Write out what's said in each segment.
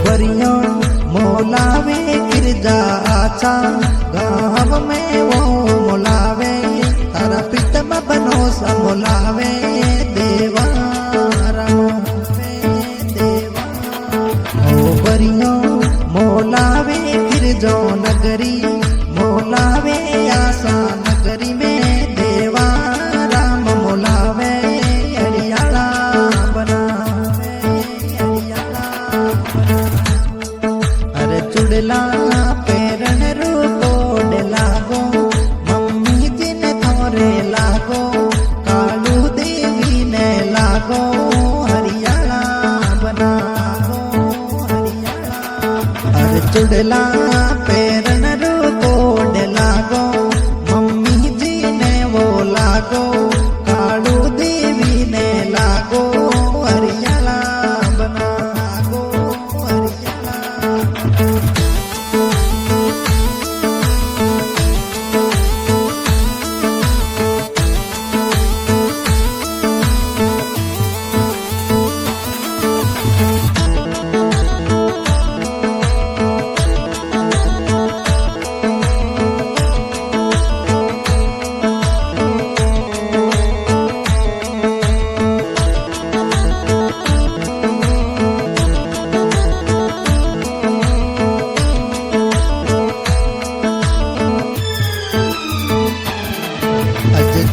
बरियो मोलावे गिरजा आचा गाँव में वो मोलावे तारा प्रीतम बनो सा मोलावे देवा बरियो मोलावे गिरजो नगरी मोलावे आशा नगरी में देवा राम मोलावे हरियाला बनावे हरियाला अरे चुड़ला पेरन रूपो लागो मम्मी जी ने थोरे लागो कालू देवी ने लागो हरियाला बनागो हरियाला अरे चुड़ला पेरन रूपो लागो मम्मी जी ने वो लागो कालू देवी ने लागो हरियाला बनागो हरियाला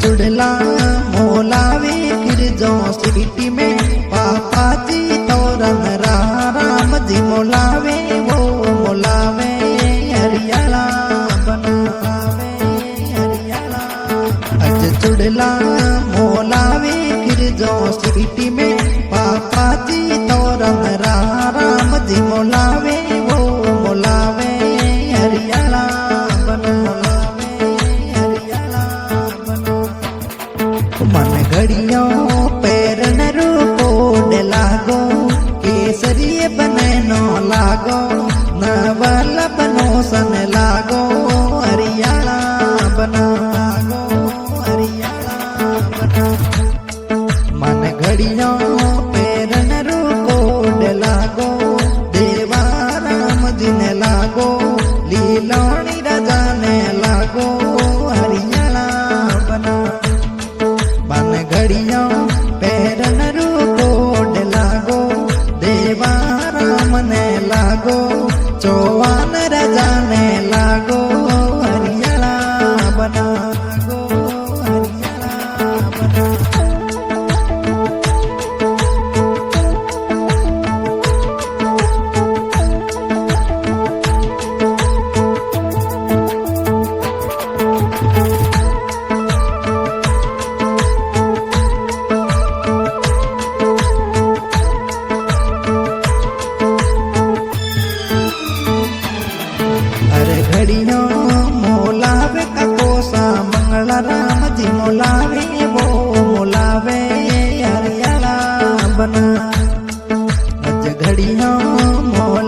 चुड़ला मोलावे गिरजो सिटी में पापा जी तोरन राम जी मोलावे वो मोलावे हरियाला बनावे हरियाला अज चुड़ला मोलावे गिरजो सिटी में पापा जी तोरन राम जी मोलावे वो मोलावे हरियाला बनावे हरियाला मन घड़ियों पैरन रूपो लागो केसरिए बनैनो लागो नवल बनो सन लागो हरियाला बनागो हरियाला बना मन घड़ियों पैरन रूपो लागो देवा राम जी ने लागो लीलोनी राजा ने लागो हरियाला बना मन घड़ियों पैरन रूपो लागो देवा राम ने लागो चौहान राजा ने लागो हरियाला बनागो हरियाला बना अरे घड़ियों मोलावे का कोसा मंगला राम जी मोलावे वो मोलावे हरियाला बना अज घड़ियों